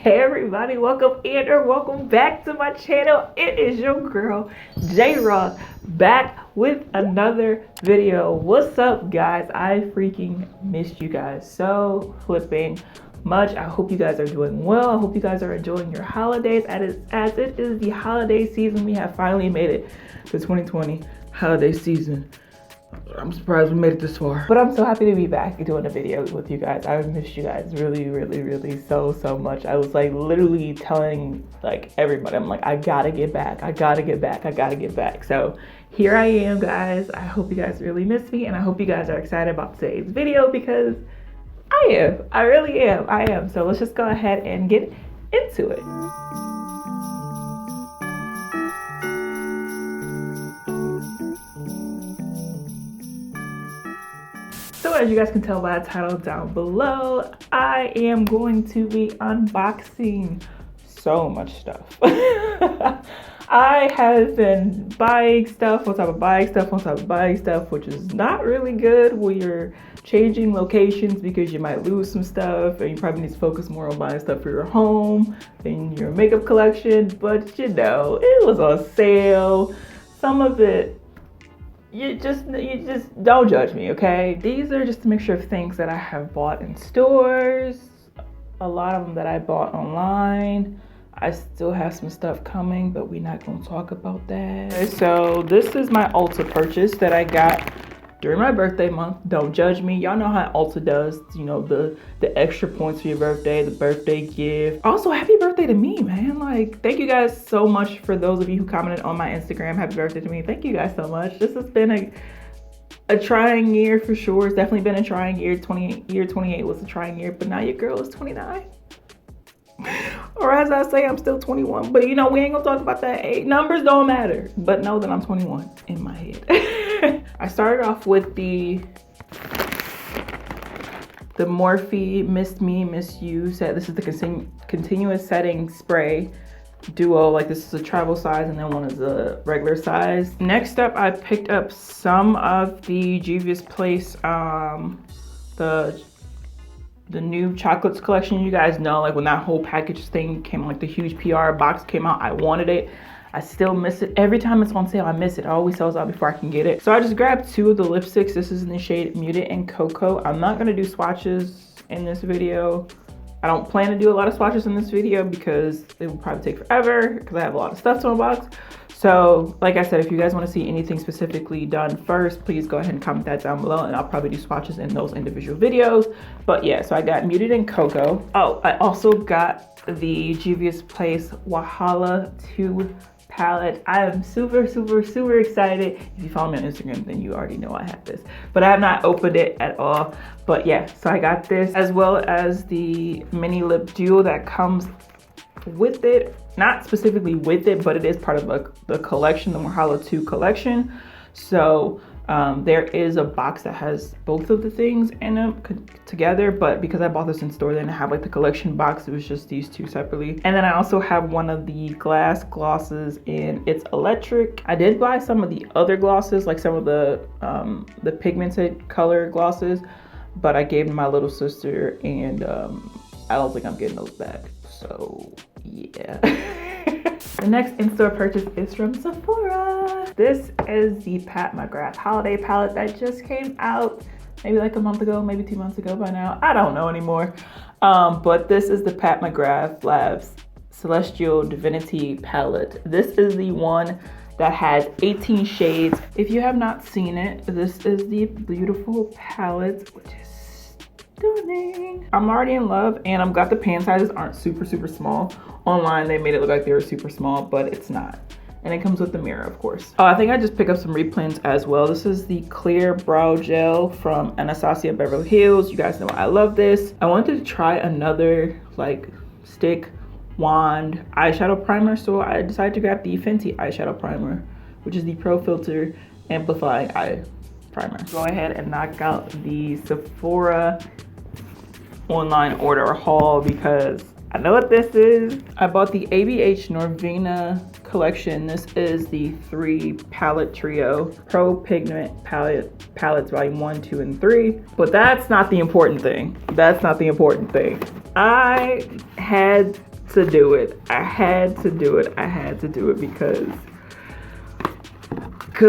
Hey everybody, welcome in or welcome back to my channel. It is your girl J-Rock back with another video. What's up guys? I freaking missed you guys so flipping much. I hope you guys are doing well. I hope you guys are enjoying your holidays as it is the holiday season. We have finally made it to 2020 holiday season. I'm surprised we made it this far. But I'm so happy to be back doing a video with you guys. I missed you guys really so much. I was like literally telling like everybody, I'm like, I gotta get back. So here I am guys. I hope you guys really miss me and I hope you guys are excited about today's video because I am. I really am. I am. So let's just go ahead and get into it. So as you guys can tell by the title down below, I am going to be unboxing so much stuff. I have been buying stuff on top of buying stuff, which is not really good when you're changing locations because you might lose some stuff and you probably need to focus more on buying stuff for your home and your makeup collection. But you know, it was on sale. Some of it, you just don't judge me, okay? These are just a mixture of things that I have bought in stores, a lot of them that I bought online. I still have some stuff coming, but we're not gonna talk about that. Okay, so this is my Ulta purchase that I got during my birthday month. Don't judge me. Y'all know how Ulta does, you know, the extra points for your birthday, the birthday gift. Also, happy birthday to me, man. Like, thank you guys so much for those of you who commented on my Instagram. Happy birthday to me. Thank you guys so much. This has been a trying year for sure. It's definitely been a trying year. 28 was a trying year, but now your girl is 29. Or as I say, I'm still 21. But you know, we ain't gonna talk about that. Numbers don't matter. But know that I'm 21 in my head. I started off with the Morphe Miss Me, Miss You set. This is the continuous setting spray duo. Like, this is a travel size and then one is a regular size. Next up, I picked up some of the Juvia's Place, the new chocolates collection. You guys know, like when that whole package thing came, like the huge PR box came out, I wanted it. I still miss it. Every time it's on sale, I miss it. It always sells out before I can get it. So I just grabbed two of the lipsticks. This is in the shade Muted and Cocoa. I'm not gonna do swatches in this video. I don't plan to do a lot of swatches in this video because it will probably take forever because I have a lot of stuff to unbox. So like I said, if you guys want to see anything specifically done first, please go ahead and comment that down below and I'll probably do swatches in those individual videos. But yeah, so I got Muted and Cocoa. Oh, I also got the Juvia's Place Wahala 2 palette. I am super excited. If you follow me on Instagram, then you already know I have this, but I have not opened it at all. But yeah, so I got this as well as the mini lip duo that comes with it. Not specifically with it, but it is part of the collection, the Wahala 2 collection. So there is a box that has both of the things in them together, but because I bought this in store, they didn't have like the collection box. It was just these two separately. And then I also have one of the glass glosses in It's Electric. I did buy some of the other glosses, like some of the pigmented color glosses, but I gave them to my little sister and I don't think I'm getting those back. So yeah. The next in-store purchase is from Sephora. This is the Mcgrath holiday palette that just came out maybe like a month ago, maybe 2 months ago by now. I don't know anymore. But this is the Mcgrath Labs Celestial Divinity palette. This is the one that has 18 shades. If you have not seen it, this is the beautiful palette, which is stunning. I'm already in love and I've got the pan sizes aren't super small. Online they made it look like they were super small, but it's not. And it comes with the mirror, of course. Oh, I think I just picked up some reprints as well. This is the clear brow gel from Anastasia Beverly Hills. You guys know I love this. I wanted to try another like stick wand eyeshadow primer, so I decided to grab the Fenty eyeshadow primer, which is the Pro Filter Amplifying Eye Primer. Go ahead and knock out the Sephora online order haul because I know what this is. I bought the ABH Norvina collection. This is the 3 palette trio, Pro Pigment palettes volume 1, 2, and 3. But that's not the important thing. That's not the important thing. I had to do it. I had to do it. I had to do it because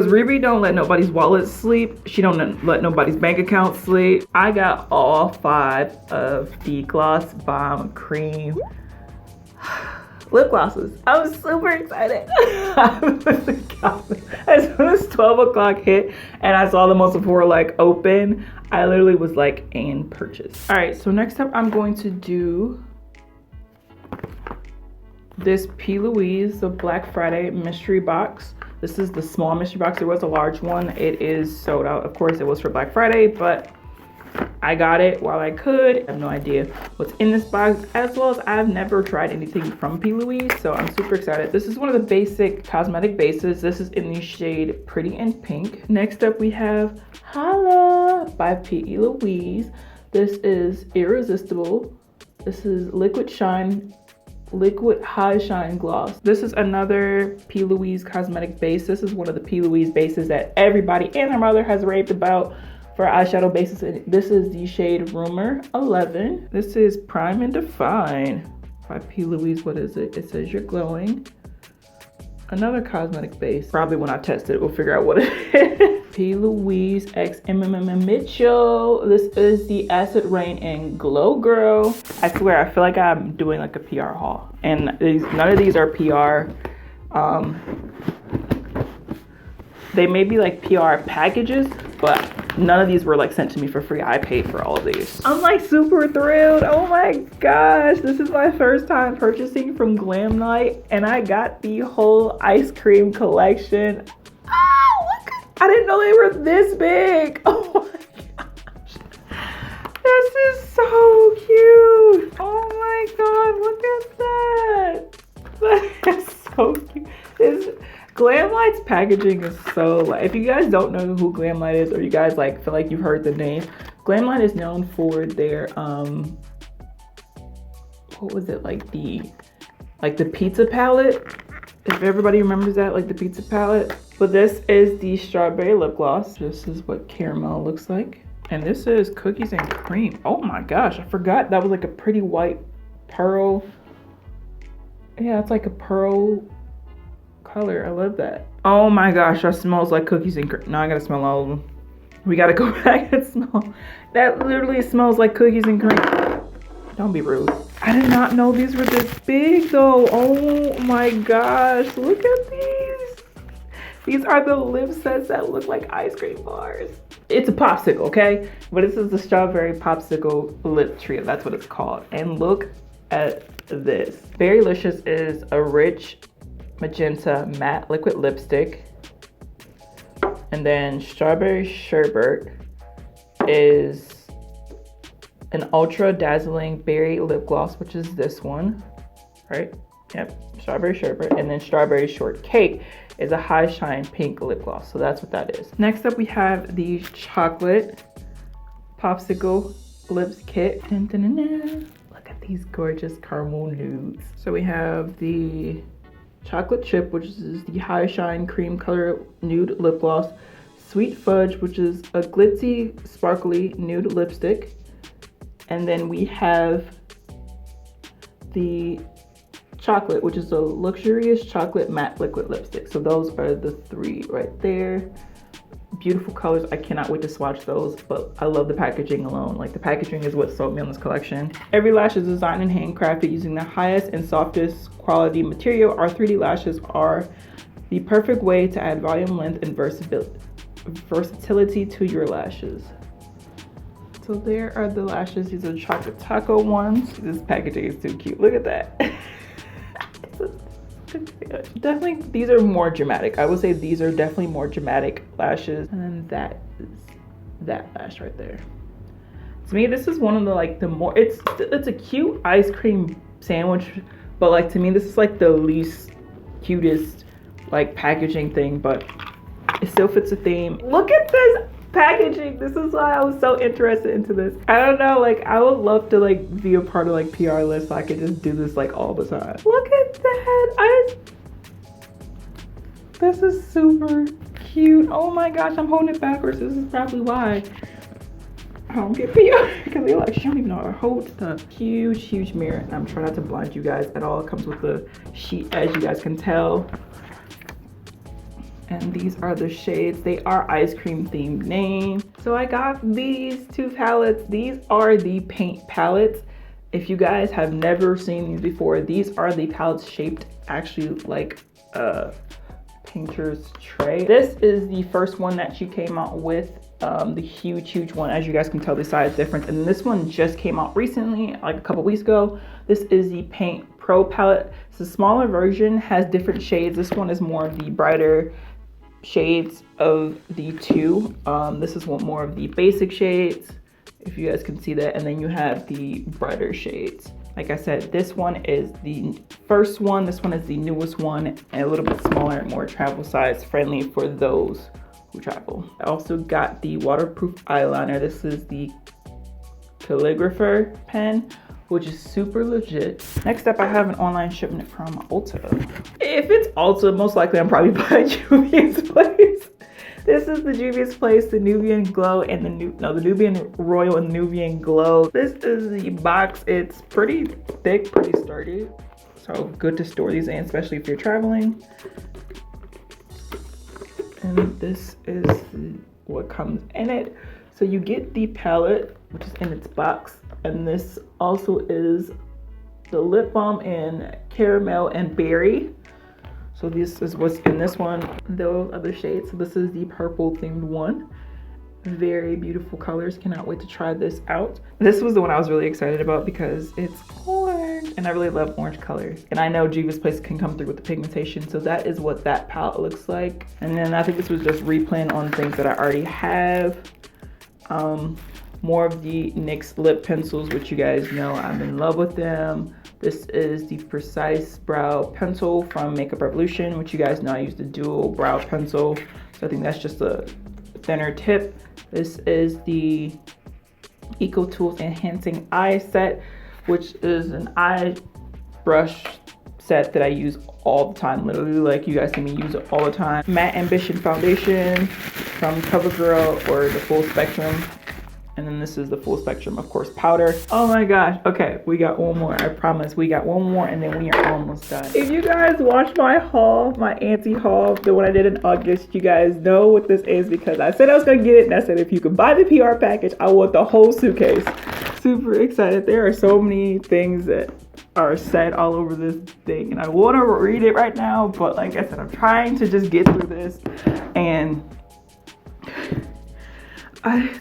Riri don't let nobody's wallet sleep. She don't let nobody's bank account sleep. I got all 5 of the Gloss Bomb Cream lip glosses. I was super excited. As soon as 12 o'clock hit and I saw them on Sephora like open, I literally was like in purchase. All right, so next up I'm going to do this P. Louise, the Black Friday mystery box. This is the small mystery box. There was a large one. It is sold out. Of course, it was for Black Friday, but I got it while I could. I have no idea what's in this box, as well as I've never tried anything from P. Louise, so I'm super excited. This is one of the basic cosmetic bases. This is in the shade Pretty and Pink. Next up, we have Wahala by P. Louise. This is Irresistible. This is Liquid High Shine Gloss. This is another P. Louise cosmetic base. This is one of the P. Louise bases that everybody and their mother has raved about for eyeshadow bases. This is the shade Rumor 11. This is Prime and Define by P. Louise. What is it? It says You're Glowing. Another cosmetic base. Probably when I test it, we'll figure out what it is. P. Louise X MMM Mitchell. This is the Acid Rain and Glow Girl. I swear, I feel like I'm doing like a PR haul. And none of these are PR. They may be like PR packages, but none of these were like sent to me for free. I paid for all of these. I'm like super thrilled. Oh my gosh. This is my first time purchasing from Glam Night, and I got the whole ice cream collection. Oh, look. I didn't know they were this big. Oh my gosh. This is so cute. Oh my God, look at that. That is so cute. Glam Light's packaging is so, like, if you guys don't know who Glam Light is, or you guys like feel like you've heard the name, Glam Light is known for their what was it, like the pizza palette, if everybody remembers that, like the pizza palette. But this is the strawberry lip gloss. This is what caramel looks like, and this is cookies and cream. Oh my gosh, I forgot that was like a pretty white pearl. Yeah, it's like a pearl color. I love that. Oh my gosh, that smells like cookies and cream. Now I gotta smell all of them. We gotta go back and smell. That literally smells like cookies and cream. Don't be rude. I did not know these were this big though. Oh my gosh, look at these. These are the lip sets that look like ice cream bars. It's a popsicle, okay? But this is the strawberry popsicle lip trio. That's what it's called. And look at this. Berrylicious is a rich magenta matte liquid lipstick, and then Strawberry Sherbet is an ultra dazzling berry lip gloss, which is this one, right? Yep, Strawberry Sherbet. And then Strawberry Shortcake is a high shine pink lip gloss, so that's what that is. Next up, we have the chocolate popsicle lips kit. Dun, dun, dun, dun. Look at these gorgeous caramel nudes. So we have the chocolate chip, which is the high shine cream color nude lip gloss. Sweet fudge, which is a glitzy sparkly nude lipstick. And then we have the chocolate, which is a luxurious chocolate matte liquid lipstick. So those are the 3 right there. Beautiful colors. I cannot wait to swatch those, but I love the packaging alone. Like, the packaging is what sold me on this collection. Every lash is designed and handcrafted using the highest and softest quality material. Our 3D lashes are the perfect way to add volume, length, and versatility to your lashes. So there are the lashes. These are chocolate taco ones. This packaging is too cute. Look at that. Definitely, these are more dramatic. I would say these are definitely more dramatic lashes. And then that is that lash right there. To me, this is one of the, like, the more, it's a cute ice cream sandwich, but like, to me, this is like the least cutest like packaging thing, but it still fits the theme. Look at this packaging. This is why I was so interested into this. I don't know, like, I would love to like be a part of like PR lists so I could just do this like all the time. Look at that. This is super cute. Oh my gosh, I'm holding it backwards. This is probably why. I don't get PR because they're like, she don't even know how to hold stuff. Huge mirror. And I'm trying not to blind you guys at all. It comes with the sheet, as you guys can tell. And these are the shades. They are ice cream themed name. So I got these two palettes. These are the paint palettes. If you guys have never seen these before, these are the palettes shaped actually like a painter's tray. This is the first one that she came out with. The huge one. As you guys can tell, the size difference. And this one just came out recently, like a couple weeks ago. This is the Paint Pro palette. It's a smaller version, has different shades. This one is more of the brighter shades of the two. This is one more of the basic shades, if you guys can see that. And then you have the brighter shades. Like I said, this one is the first one. This one is the newest one, and a little bit smaller and more travel size friendly for those who travel. I also got the waterproof eyeliner. This is the calligrapher pen, which is super legit. Next up, I have an online shipment from Ulta. If it's Ulta, most likely I'm probably buying Juvia's Place. This is the Juvia's Place, the Nubian Glow, and the Nubian Royal and Nubian Glow. This is the box. It's pretty thick, pretty sturdy. So good to store these in, especially if you're traveling. And this is what comes in it. So you get the palette, which is in its box. And this also is the lip balm in caramel and berry. So this is what's in this one, those other shades. So this is the purple themed one. Very beautiful colors. Cannot wait to try this out. This was the one I was really excited about because it's orange and I really love orange colors. And I know Juvia's Place can come through with the pigmentation. So that is what that palette looks like. And then I think this was just replan on things that I already have. More of the Nyx Lip Pencils, which you guys know I'm in love with them. This is the Precise Brow Pencil from Makeup Revolution, which you guys know I use the dual brow pencil. So I think that's just a thinner tip. This is the Ecotools Enhancing Eye Set, which is an eye brush set that I use all the time. Literally, like, you guys see me use it all the time. Matte Ambition Foundation from CoverGirl, or the Full Spectrum. And then this is the Full Spectrum, of course, powder. Oh my gosh. Okay, we got one more. I promise. We got one more and then we are almost done. If you guys watched my haul, my Auntie haul, the one I did in August, you guys know what this is because I said I was gonna get it, and I said if you could buy the PR package, I want the whole suitcase. Super excited. There are so many things that are said all over this thing, and I want to read it right now, but like I said, I'm trying to just get through this, and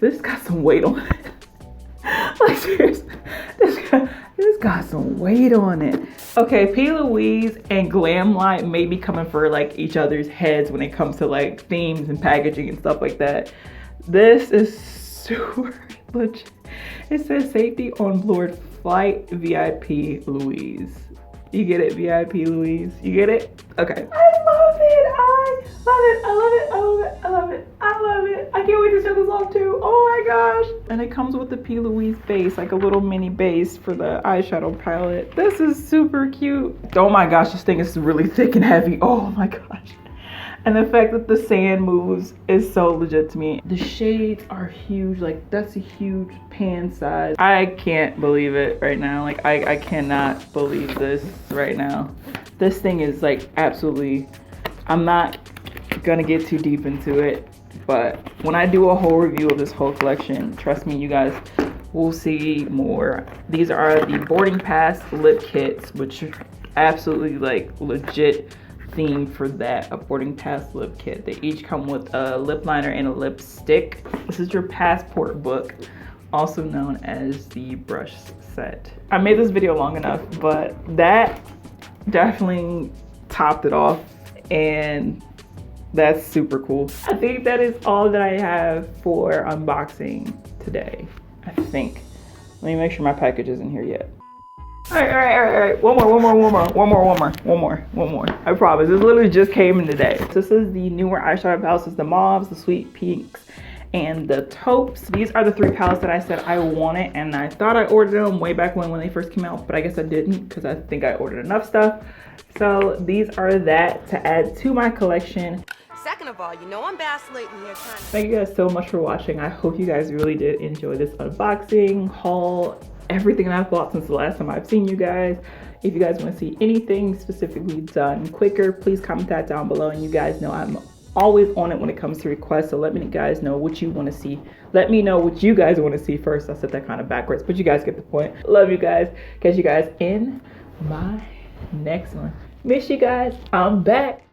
this got some weight on it. Like, seriously, this got some weight on it. Okay, P. Louise and Glamlight may be coming for like each other's heads when it comes to like themes and packaging and stuff like that. This is super legit. It says safety on board flight VIP Louise. You get it, VIP Louise? You get it? Okay. I love it. I love it. I love it. I love it. I love it. I love it. I can't wait to show this off too. Oh my gosh. And it comes with the P. Louise base, like a little mini base for the eyeshadow palette. This is super cute. Oh my gosh, this thing is really thick and heavy. Oh my gosh. And the fact that the sand moves is so legit to me. The shades are huge. Like, that's a huge pan size. I can't believe it right now. Like, I cannot believe this right now. This thing is like absolutely, I'm not gonna get too deep into it, but when I do a whole review of this whole collection, trust me, you guys will see more. These are the boarding pass lip kits, which are absolutely like legit theme for that, a boarding pass lip kit. They each come with a lip liner and a lipstick. This is your passport book, also known as the brush set. I made this video long enough, but that definitely topped it off, and that's super cool. I think that is all that I have for unboxing today. I think. Let me make sure my package isn't here yet. All right. One more. I promise. This literally just came in today. This is the newer eyeshadow palettes. It's the mauves, the sweet pinks, and the taupes. These are the 3 palettes that I said I wanted, and I thought I ordered them way back when they first came out, but I guess I didn't because I think I ordered enough stuff. So these are that to add to my collection. second of all, you know I'm vacillating here trying to... Thank you guys so much for watching. I hope you guys really did enjoy this unboxing, haul, everything I've bought since the last time I've seen you guys. If you guys want to see anything specifically done quicker, please comment that down below. And you guys know I'm always on it when it comes to requests, so let me guys know what you want to see. Let me know what you guys want to see first. I said that kind of backwards, but you guys get the point. Love you guys. Catch you guys in my next one. Miss you guys. I'm back.